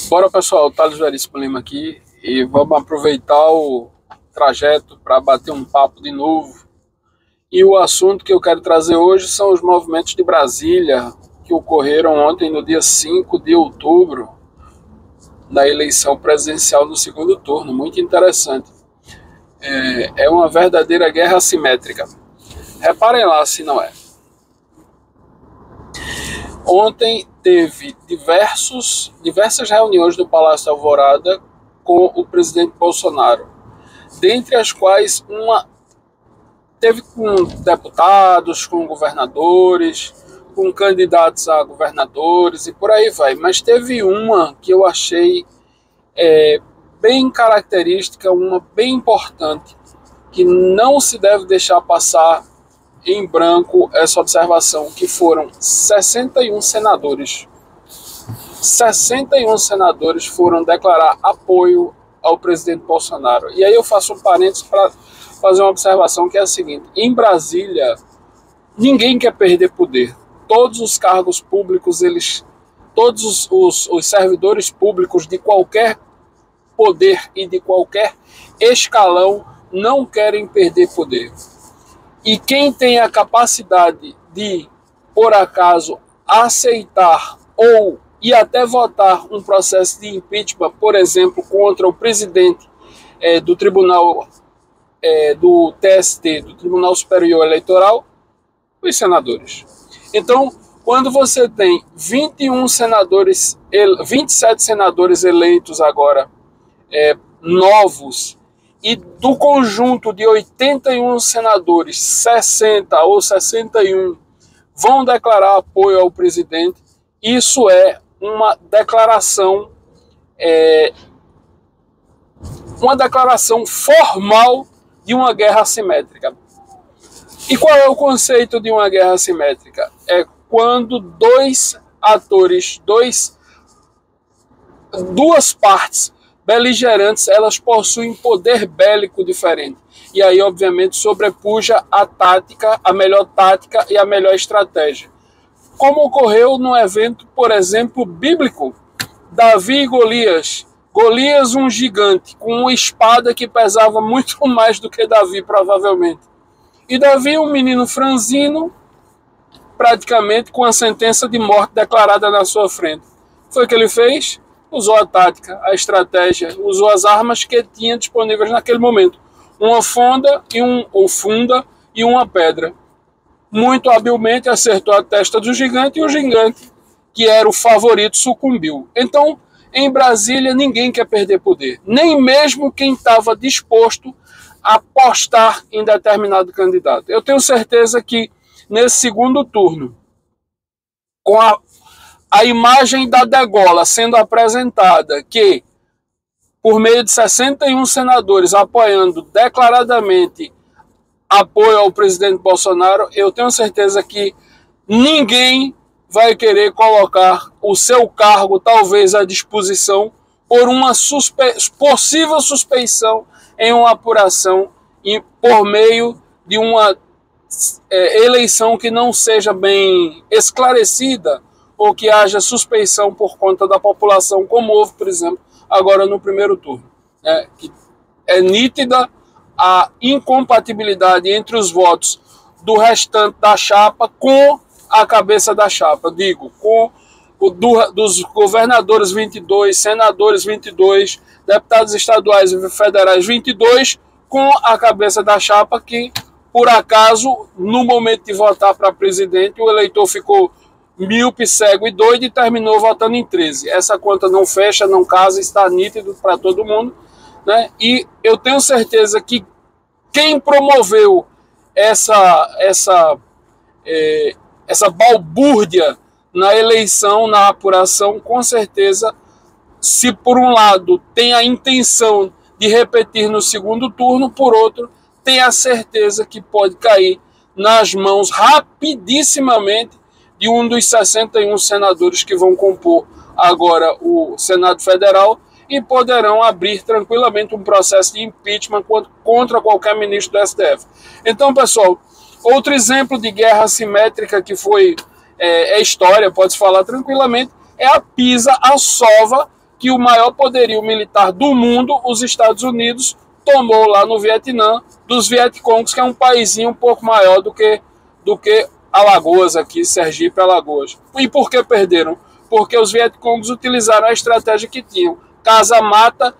Bora pessoal, Thales Veríssimo Lima aqui e vamos aproveitar o trajeto para bater um papo de novo. E o assunto que eu quero trazer hoje são os movimentos de Brasília que ocorreram ontem no dia 5 de outubro, na eleição presidencial no segundo turno. Muito interessante. É uma verdadeira guerra assimétrica. Reparem lá se não é. Ontem teve diversas reuniões do Palácio Alvorada com o presidente Bolsonaro, dentre as quais uma teve com deputados, com governadores, com candidatos a governadores e por aí vai. Mas teve uma que eu achei bem característica, uma bem importante, que não se deve deixar passar em branco essa observação, que foram 61 senadores. 61 senadores foram declarar apoio ao presidente Bolsonaro. E aí eu faço um parênteses para fazer uma observação que é a seguinte: em Brasília, ninguém quer perder poder. Todos os cargos públicos, todos os servidores públicos de qualquer poder e de qualquer escalão não querem perder poder. E quem tem a capacidade de, por acaso, aceitar e até votar um processo de impeachment, por exemplo, contra o presidente do Tribunal do TST, do Tribunal Superior Eleitoral, os senadores. Então, quando você tem 27 senadores eleitos agora, novos, e do conjunto de 81 senadores, 60 ou 61 vão declarar apoio ao presidente, isso é uma declaração formal de uma guerra assimétrica. E qual é o conceito de uma guerra assimétrica? É quando duas partes beligerantes, elas possuem poder bélico diferente. E aí, obviamente, sobrepuja a melhor tática e a melhor estratégia. Como ocorreu no evento, por exemplo, bíblico, Davi e Golias. Golias, um gigante, com uma espada que pesava muito mais do que Davi, provavelmente. E Davi, um menino franzino, praticamente com a sentença de morte declarada na sua frente. Foi o que ele fez? Usou a tática, a estratégia, usou as armas que tinha disponíveis naquele momento. Uma funda e uma pedra. Muito habilmente acertou a testa do gigante e o gigante, que era o favorito, sucumbiu. Então, em Brasília, ninguém quer perder poder. Nem mesmo quem estava disposto a apostar em determinado candidato. Eu tenho certeza que nesse segundo turno, com a imagem da degola sendo apresentada, que por meio de 61 senadores apoiando declaradamente apoio ao presidente Bolsonaro, eu tenho certeza que ninguém vai querer colocar o seu cargo, talvez, à disposição por uma possível suspeição em uma apuração e por meio de uma eleição que não seja bem esclarecida, ou que haja suspeição por conta da população, como houve, por exemplo, agora no primeiro turno. Que é nítida a incompatibilidade entre os votos do restante da chapa com a cabeça da chapa. Digo, com dos governadores 22, senadores 22, deputados estaduais e federais 22, com a cabeça da chapa que, por acaso, no momento de votar para presidente, o eleitor ficou míope, cego e doido e terminou votando em 13. Essa conta não fecha, não casa, está nítido para todo mundo, né? E eu tenho certeza que quem promoveu essa balbúrdia na eleição, na apuração, com certeza, se por um lado tem a intenção de repetir no segundo turno, por outro, tem a certeza que pode cair nas mãos rapidissimamente de um dos 61 senadores que vão compor agora o Senado Federal e poderão abrir tranquilamente um processo de impeachment contra qualquer ministro do STF. Então, pessoal, outro exemplo de guerra assimétrica que foi história, pode-se falar tranquilamente, é a pisa, a sova que o maior poderio militar do mundo, os Estados Unidos, tomou lá no Vietnã, dos Vietcongs, que é um paísinho um pouco maior do que Alagoas aqui, Sergipe, Alagoas. E por que perderam? Porque os Vietcongs utilizaram a estratégia que tinham: caça-mata,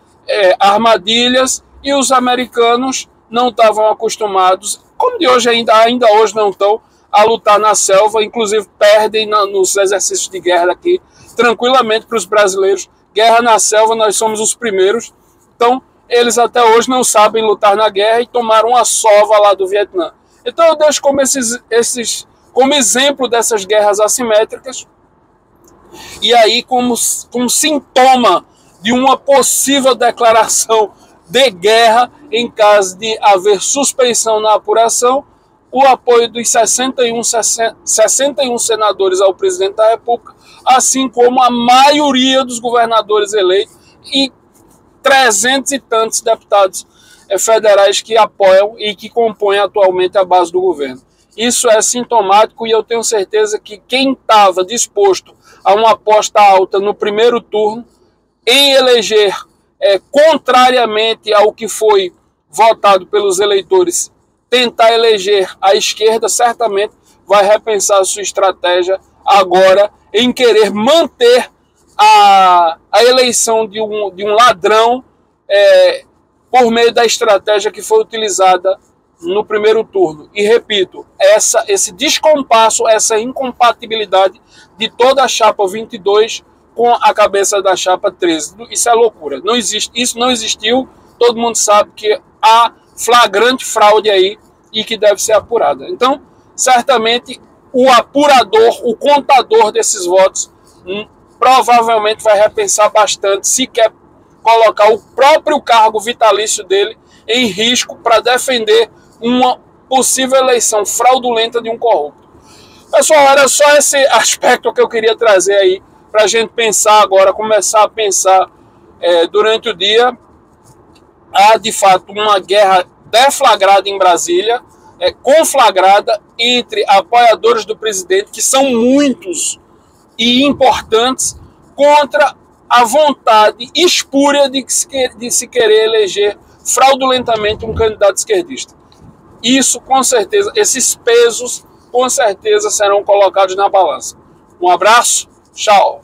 armadilhas, e os americanos não estavam acostumados, como de hoje ainda hoje não estão, a lutar na selva, inclusive perdem nos exercícios de guerra aqui, tranquilamente para os brasileiros. Guerra na selva, nós somos os primeiros. Então, eles até hoje não sabem lutar na guerra e tomaram uma sova lá do Vietnã. Então, eu deixo como exemplo dessas guerras assimétricas, e aí como sintoma de uma possível declaração de guerra em caso de haver suspeição na apuração, o apoio dos 61 senadores ao presidente da República, assim como a maioria dos governadores eleitos e 300 e tantos deputados federais que apoiam e que compõem atualmente a base do governo. Isso é sintomático, e eu tenho certeza que quem estava disposto a uma aposta alta no primeiro turno em eleger, contrariamente ao que foi votado pelos eleitores, tentar eleger a esquerda, certamente vai repensar a sua estratégia agora em querer manter a eleição de um ladrão por meio da estratégia que foi utilizada no primeiro turno. E repito, esse descompasso, essa incompatibilidade de toda a chapa 22 com a cabeça da chapa 13. Isso é loucura. Não existe, isso não existiu. Todo mundo sabe que há flagrante fraude aí e que deve ser apurada. Então, certamente, o apurador, o contador desses votos, provavelmente vai repensar bastante se quer colocar o próprio cargo vitalício dele em risco para defender uma possível eleição fraudulenta de um corrupto. Pessoal, era só esse aspecto que eu queria trazer aí para a gente pensar agora, começar a pensar durante o dia. Há, de fato, uma guerra deflagrada em Brasília, conflagrada entre apoiadores do presidente, que são muitos e importantes, contra a vontade espúria de se querer eleger fraudulentamente um candidato esquerdista. Isso, com certeza, esses pesos, com certeza, serão colocados na balança. Um abraço, tchau!